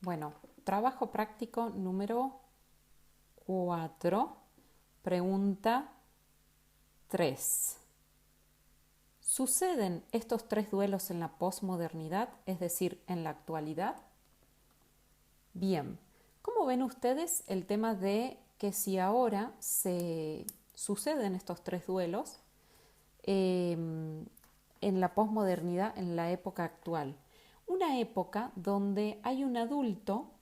Bueno, trabajo práctico número 4, pregunta 3. ¿Suceden estos tres duelos en la posmodernidad, es decir, en la actualidad? Bien, ¿cómo ven ustedes el tema de que si ahora se suceden estos tres duelos eh, en la posmodernidad, en la época actual? Una época donde hay un adulto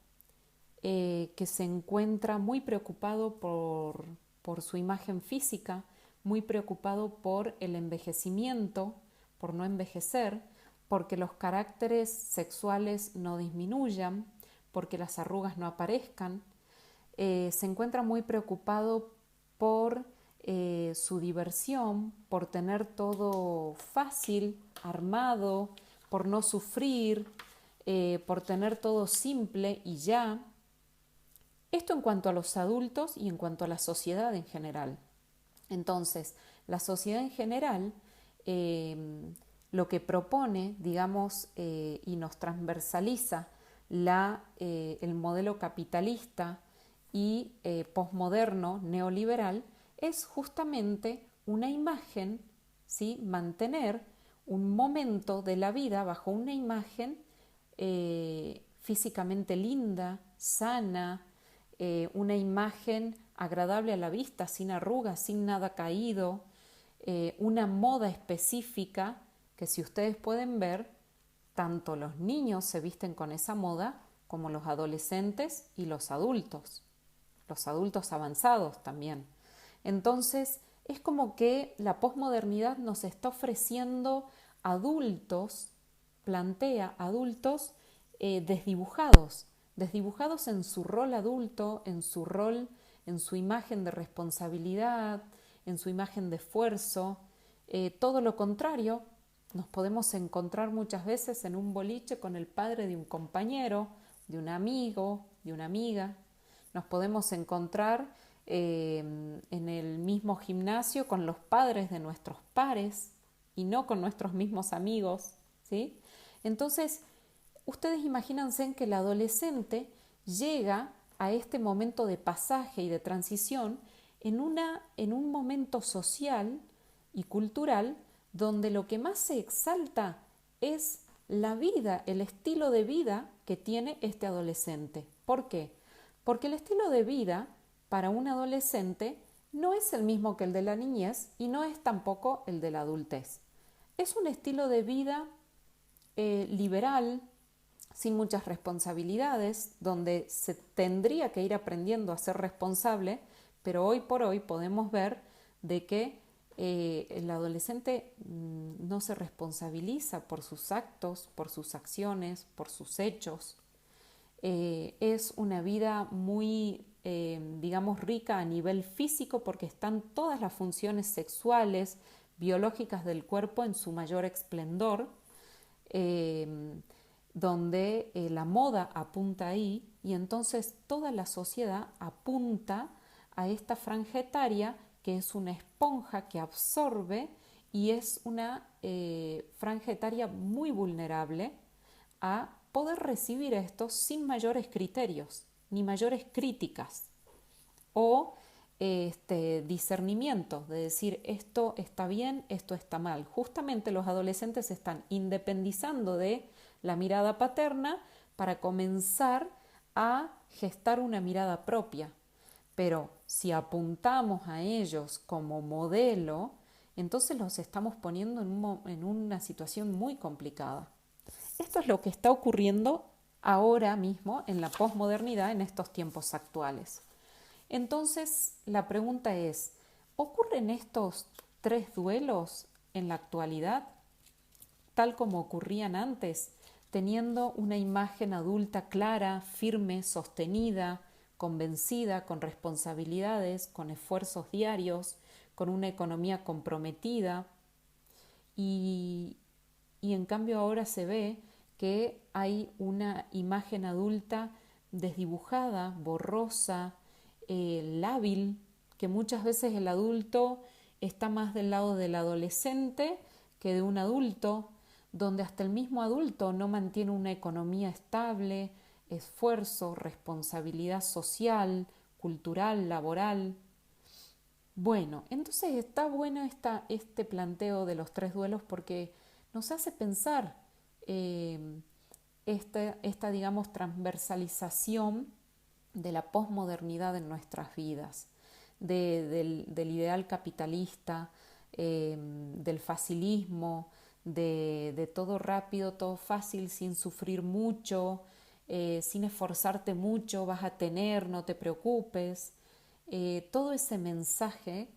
que se encuentra muy preocupado por su imagen física, muy preocupado por el envejecimiento, por no envejecer, porque los caracteres sexuales no disminuyan, porque las arrugas no aparezcan. Se encuentra muy preocupado por su diversión, por tener todo fácil, armado, por no sufrir, por tener todo simple y ya. Esto en cuanto a los adultos y en cuanto a la sociedad en general. Entonces, la sociedad en general lo que propone, digamos, y nos transversaliza el modelo capitalista y posmoderno neoliberal es justamente una imagen, ¿sí? Mantener un momento de la vida bajo una imagen físicamente linda, sana, una imagen agradable a la vista, sin arrugas, sin nada caído, una moda específica que si ustedes pueden ver, tanto los niños se visten con esa moda como los adolescentes y los adultos avanzados también. Entonces, es como que la posmodernidad nos está ofreciendo adultos, plantea adultos desdibujados en su rol adulto, en su rol, en su imagen de responsabilidad, en su imagen de esfuerzo. Todo lo contrario, nos podemos encontrar muchas veces en un boliche con el padre de un compañero, de un amigo, de una amiga. Nos podemos encontrar en el mismo gimnasio con los padres de nuestros pares y no con nuestros mismos amigos, ¿sí? Entonces, ustedes imagínense que el adolescente llega a este momento de pasaje y de transición en un momento social y cultural donde lo que más se exalta es la vida, el estilo de vida que tiene este adolescente. ¿Por qué? Porque el estilo de vida para un adolescente no es el mismo que el de la niñez y no es tampoco el de la adultez. Es un estilo de vida liberal, sin muchas responsabilidades, donde se tendría que ir aprendiendo a ser responsable, pero hoy por hoy podemos ver de que el adolescente no se responsabiliza por sus actos, por sus acciones, por sus hechos. Es una vida muy, digamos, rica a nivel físico porque están todas las funciones sexuales, biológicas del cuerpo en su mayor esplendor, eh, donde la moda apunta ahí y entonces toda la sociedad apunta a esta franja etaria que es una esponja que absorbe y es una franja etaria muy vulnerable a poder recibir esto sin mayores criterios ni mayores críticas o discernimiento de decir esto está bien, esto está mal. Justamente los adolescentes se están independizando de la mirada paterna para comenzar a gestar una mirada propia. Pero si apuntamos a ellos como modelo, entonces los estamos poniendo en una situación muy complicada. Esto es lo que está ocurriendo ahora mismo en la posmodernidad en estos tiempos actuales. Entonces, la pregunta es, ¿ocurren estos tres duelos en la actualidad tal como ocurrían antes, teniendo una imagen adulta clara, firme, sostenida, convencida, con responsabilidades, con esfuerzos diarios, con una economía comprometida? Y, y en cambio ahora se ve que hay una imagen adulta desdibujada, borrosa, lábil, que muchas veces el adulto está más del lado del adolescente que de un adulto, donde hasta el mismo adulto no mantiene una economía estable, esfuerzo, responsabilidad social, cultural, laboral. Bueno, entonces está bueno este planteo de los 3 duelos porque nos hace pensar eh, digamos, transversalización de la posmodernidad en nuestras vidas, del ideal capitalista, del facilismo, de todo rápido, todo fácil, sin sufrir mucho, sin esforzarte mucho, vas a tener, no te preocupes. Todo ese mensaje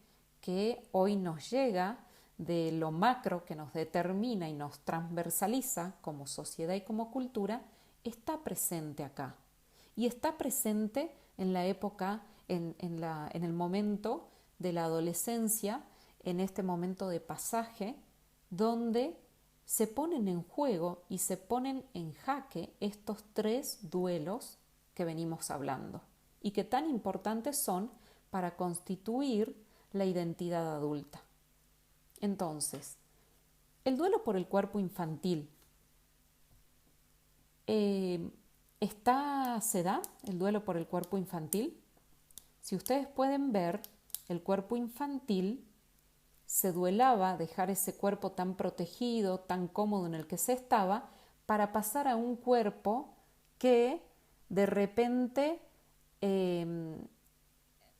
que hoy nos llega de lo macro que nos determina y nos transversaliza como sociedad y como cultura, está presente acá. Y está presente en la época, en el momento de la adolescencia, en este momento de pasaje, donde se ponen en juego y se ponen en jaque estos 3 duelos que venimos hablando y que tan importantes son para constituir la identidad adulta. Entonces, el duelo por el cuerpo infantil. ¿Se da el duelo por el cuerpo infantil? Si ustedes pueden ver, el cuerpo infantil se duelaba dejar ese cuerpo tan protegido, tan cómodo en el que se estaba, para pasar a un cuerpo que de repente,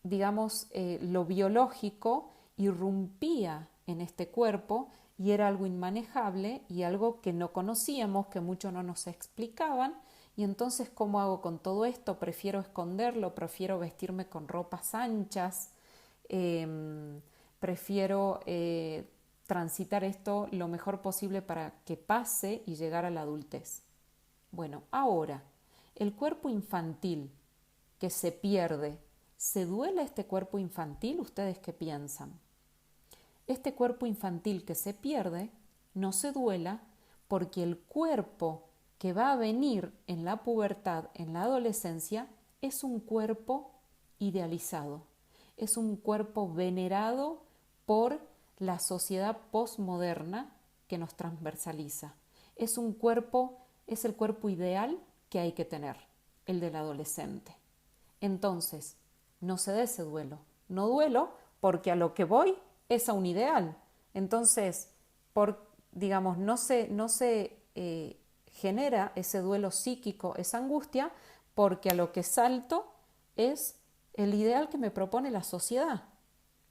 digamos, lo biológico irrumpía en este cuerpo y era algo inmanejable y algo que no conocíamos, que muchos no nos explicaban. Y entonces, ¿cómo hago con todo esto? Prefiero esconderlo, prefiero vestirme con ropas anchas, prefiero transitar esto lo mejor posible para que pase y llegar a la adultez. Bueno, ahora, el cuerpo infantil que se pierde, ¿se duela este cuerpo infantil? ¿Ustedes qué piensan? Este cuerpo infantil que se pierde no se duela porque el cuerpo que va a venir en la pubertad, en la adolescencia, es un cuerpo idealizado, es un cuerpo venerado por la sociedad postmoderna que nos transversaliza. Es el cuerpo ideal que hay que tener, el del adolescente. Entonces, no se da ese duelo. No duelo porque a lo que voy es a un ideal. Entonces, digamos, no se genera ese duelo psíquico, esa angustia, porque a lo que salto es el ideal que me propone la sociedad,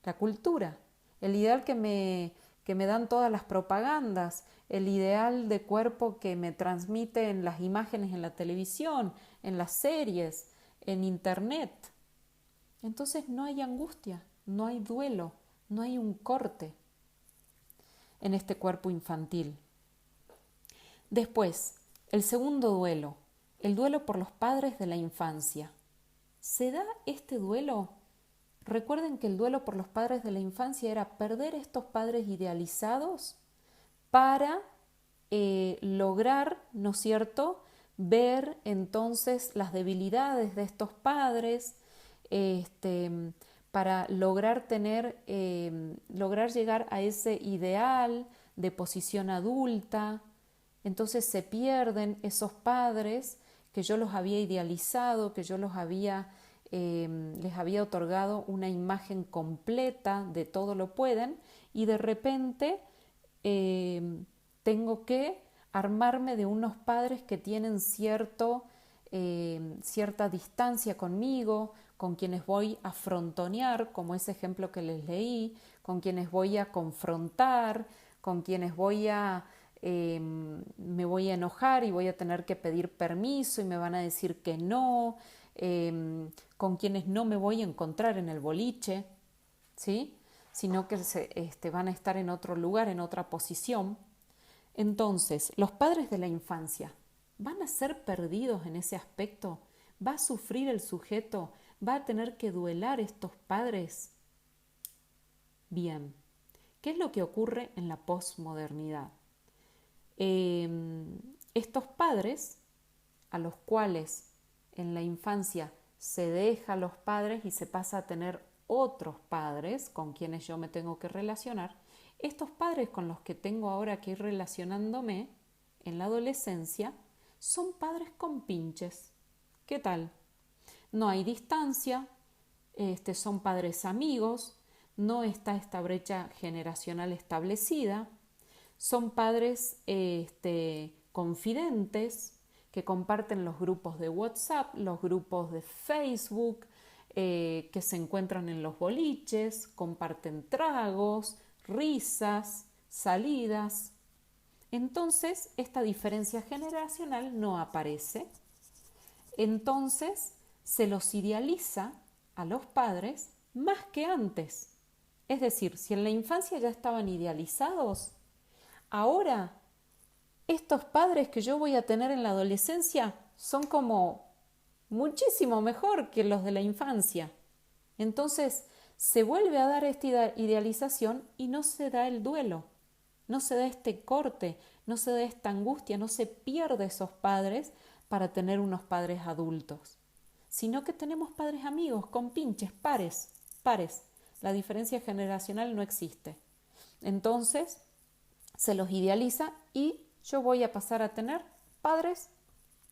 la cultura, el ideal que me dan todas las propagandas, el ideal de cuerpo que me transmiten las imágenes en la televisión, en las series, en internet. Entonces no hay angustia, no hay duelo, no hay un corte en este cuerpo infantil. Después, el segundo duelo, el duelo por los padres de la infancia. ¿Se da este duelo? Recuerden que el duelo por los padres de la infancia era perder estos padres idealizados para lograr, ¿no es cierto?, ver entonces las debilidades de estos padres, para lograr lograr llegar a ese ideal de posición adulta. Entonces se pierden esos padres que yo los había idealizado, que yo les había otorgado una imagen completa de todo lo pueden, y de repente tengo que armarme de unos padres que tienen cierta distancia conmigo, con quienes voy a frontonear, como ese ejemplo que les leí, con quienes voy a confrontar, con quienes me voy a enojar y voy a tener que pedir permiso y me van a decir que no, con quienes no me voy a encontrar en el boliche, ¿sí?, sino que van a estar en otro lugar, en otra posición. Entonces, los padres de la infancia van a ser perdidos en ese aspecto. ¿Va a sufrir el sujeto? ¿Va a tener que duelar estos padres? Bien, ¿qué es lo que ocurre en la posmodernidad? Estos padres, a los cuales en la infancia se deja a los padres y se pasa a tener otros padres con quienes yo me tengo que relacionar, estos padres con los que tengo ahora que ir relacionándome en la adolescencia son padres con pinches. ¿Qué tal? No hay distancia, son padres amigos, no está esta brecha generacional establecida, son padres confidentes que comparten los grupos de WhatsApp, los grupos de Facebook, que se encuentran en los boliches, comparten tragos, risas, salidas. Entonces, esta diferencia generacional no aparece. Entonces, se los idealiza a los padres más que antes. Es decir, si en la infancia ya estaban idealizados, ahora estos padres que yo voy a tener en la adolescencia son como muchísimo mejor que los de la infancia. Entonces se vuelve a dar esta idealización y no se da el duelo, no se da este corte, no se da esta angustia, no se pierde esos padres para tener unos padres adultos, sino que tenemos padres amigos, compinches, pares. La diferencia generacional no existe. Entonces se los idealiza y yo voy a pasar a tener padres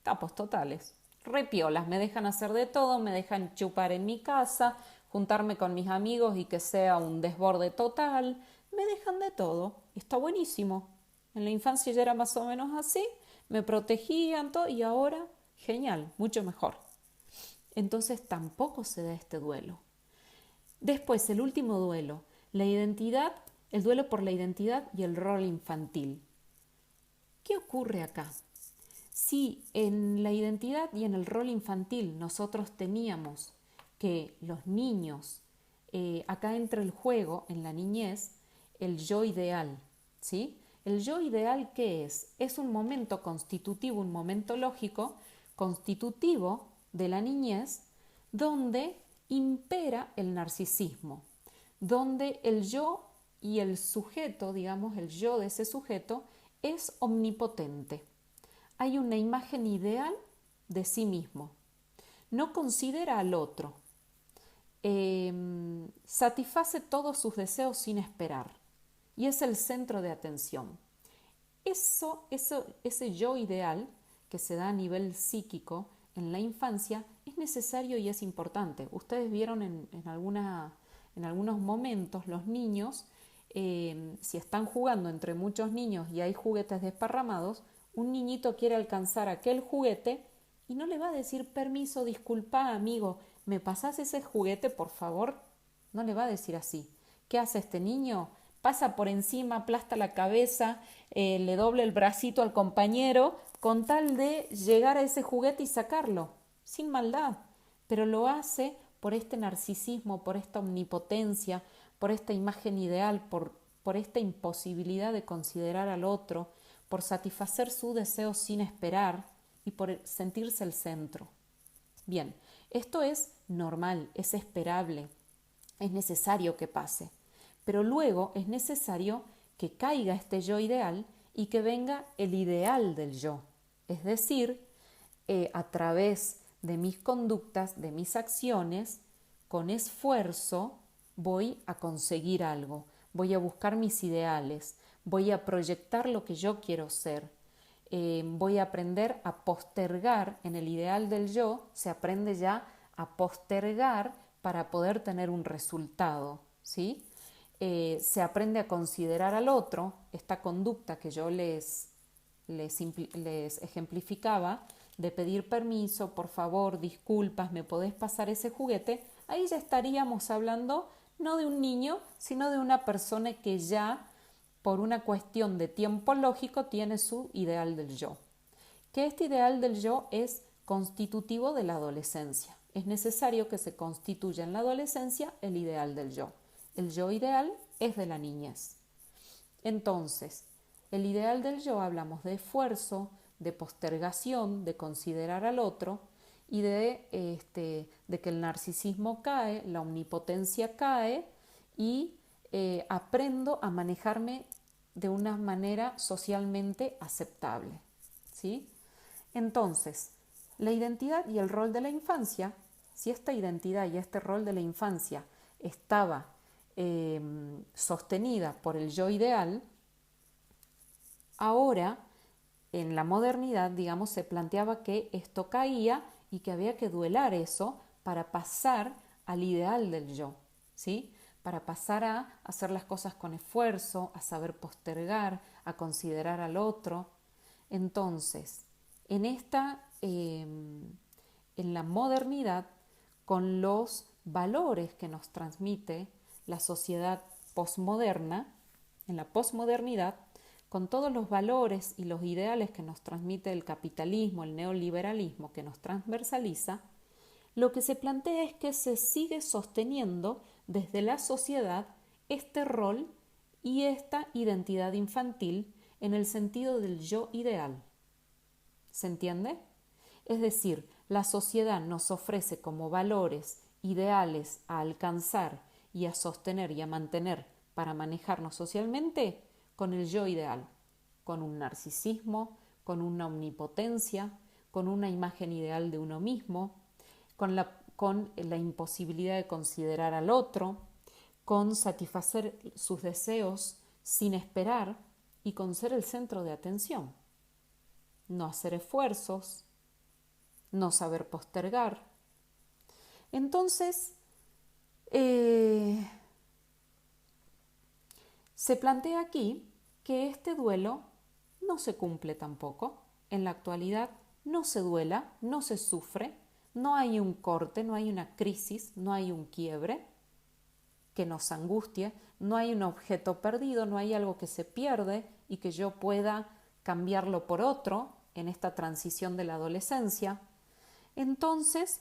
capos totales, repiolas, me dejan hacer de todo, me dejan chupar en mi casa, juntarme con mis amigos y que sea un desborde total, me dejan de todo, y está buenísimo. En la infancia ya era más o menos así, me protegían todo y ahora, genial, mucho mejor. Entonces tampoco se da este duelo. Después, el último duelo, la identidad, el duelo por la identidad y el rol infantil. ¿Qué ocurre acá? Si en la identidad y en el rol infantil nosotros teníamos que los niños, acá entra el juego en la niñez, el yo ideal, ¿sí? ¿El yo ideal qué es? Es un momento constitutivo, un momento lógico, constitutivo de la niñez, donde impera el narcisismo, donde el yo y el sujeto, digamos, el yo de ese sujeto, es omnipotente. Hay una imagen ideal de sí mismo. No considera al otro. Satisface todos sus deseos sin esperar. Y es el centro de atención. Ese yo ideal que se da a nivel psíquico en la infancia es necesario y es importante. Ustedes vieron en algunos momentos los niños, si están jugando entre muchos niños y hay juguetes desparramados, un niñito quiere alcanzar aquel juguete y no le va a decir permiso, disculpa amigo, ¿me pasás ese juguete por favor? No le va a decir así. ¿Qué hace este niño? Pasa por encima, aplasta la cabeza, le dobla el bracito al compañero con tal de llegar a ese juguete y sacarlo, sin maldad, pero lo hace por este narcisismo, por esta omnipotencia, por esta imagen ideal, por esta imposibilidad de considerar al otro, por satisfacer su deseo sin esperar y por sentirse el centro. Bien, esto es normal, es esperable, es necesario que pase, pero luego es necesario que caiga este yo ideal y que venga el ideal del yo, es decir, a través de mis conductas, de mis acciones, con esfuerzo voy a conseguir algo, voy a buscar mis ideales, voy a proyectar lo que yo quiero ser, voy a aprender a postergar en el ideal del yo, se aprende ya a postergar para poder tener un resultado, ¿sí? Se aprende a considerar al otro, esta conducta que yo les ejemplificaba, de pedir permiso, por favor, disculpas, ¿me podés pasar ese juguete? Ahí ya estaríamos hablando no de un niño, sino de una persona que ya, por una cuestión de tiempo lógico, tiene su ideal del yo. Que este ideal del yo es constitutivo de la adolescencia. Es necesario que se constituya en la adolescencia el ideal del yo. El yo ideal es de la niñez. Entonces, el ideal del yo hablamos de esfuerzo, de postergación, de considerar al otro y de que el narcisismo cae, la omnipotencia cae y aprendo a manejarme de una manera socialmente aceptable, ¿sí? Entonces, la identidad y el rol de la infancia, si esta identidad y este rol de la infancia estaba sostenida por el yo ideal, ahora en la modernidad, digamos, se planteaba que esto caía y que había que duelar eso para pasar al ideal del yo, ¿sí? Para pasar a hacer las cosas con esfuerzo, a saber postergar, a considerar al otro. Entonces, en la modernidad, con los valores que nos transmite la sociedad posmoderna, en la posmodernidad, con todos los valores y los ideales que nos transmite el capitalismo, el neoliberalismo, que nos transversaliza, lo que se plantea es que se sigue sosteniendo desde la sociedad este rol y esta identidad infantil en el sentido del yo ideal. ¿Se entiende? Es decir, la sociedad nos ofrece como valores, ideales a alcanzar y a sostener y a mantener para manejarnos socialmente con el yo ideal, con un narcisismo, con una omnipotencia, con una imagen ideal de uno mismo, con la imposibilidad de considerar al otro, con satisfacer sus deseos sin esperar y con ser el centro de atención. No hacer esfuerzos, no saber postergar. Entonces, se plantea aquí que este duelo no se cumple tampoco. En la actualidad no se duela, no se sufre, no hay un corte, no hay una crisis, no hay un quiebre que nos angustie, no hay un objeto perdido, no hay algo que se pierde y que yo pueda cambiarlo por otro en esta transición de la adolescencia. Entonces,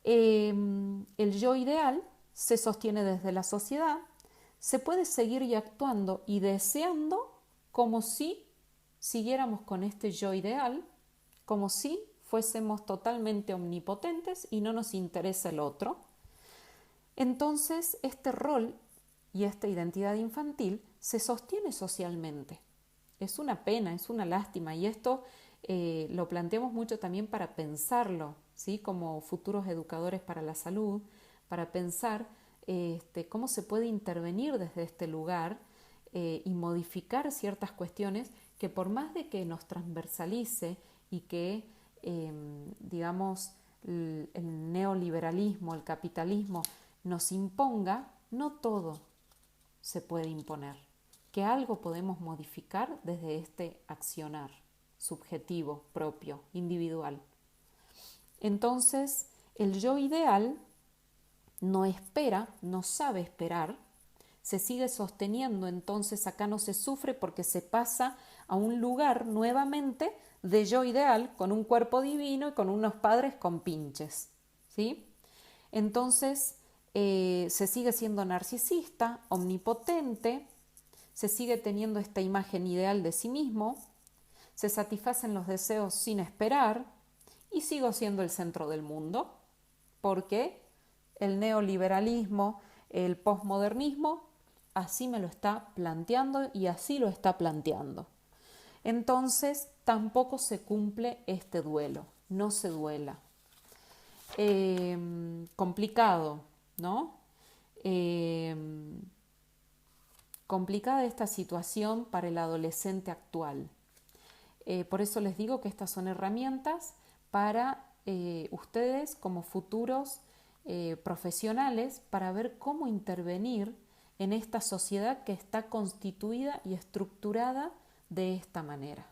el yo ideal se sostiene desde la sociedad, se puede seguir y actuando y deseando como si siguiéramos con este yo ideal, como si fuésemos totalmente omnipotentes y no nos interesa el otro. Entonces, este rol y esta identidad infantil se sostiene socialmente. Es una pena, es una lástima y esto lo planteamos mucho también para pensarlo, ¿sí? Como futuros educadores para la salud, para pensar cómo se puede intervenir desde este lugar y modificar ciertas cuestiones que por más de que nos transversalice y que, digamos, el neoliberalismo, el capitalismo nos imponga, no todo se puede imponer, que algo podemos modificar desde este accionar subjetivo, propio, individual. Entonces, el yo ideal no espera, no sabe esperar, se sigue sosteniendo, entonces acá no se sufre porque se pasa a un lugar nuevamente de yo ideal con un cuerpo divino y con unos padres con pinches, ¿sí? Entonces se sigue siendo narcisista, omnipotente, se sigue teniendo esta imagen ideal de sí mismo, se satisfacen los deseos sin esperar y sigo siendo el centro del mundo porque el neoliberalismo, el posmodernismo, así me lo está planteando y así lo está planteando. Entonces tampoco se cumple este duelo, no se duela. Complicado, ¿no? Complicada esta situación para el adolescente actual. Por eso les digo que estas son herramientas para ustedes como futuros profesionales para ver cómo intervenir en esta sociedad que está constituida y estructurada de esta manera.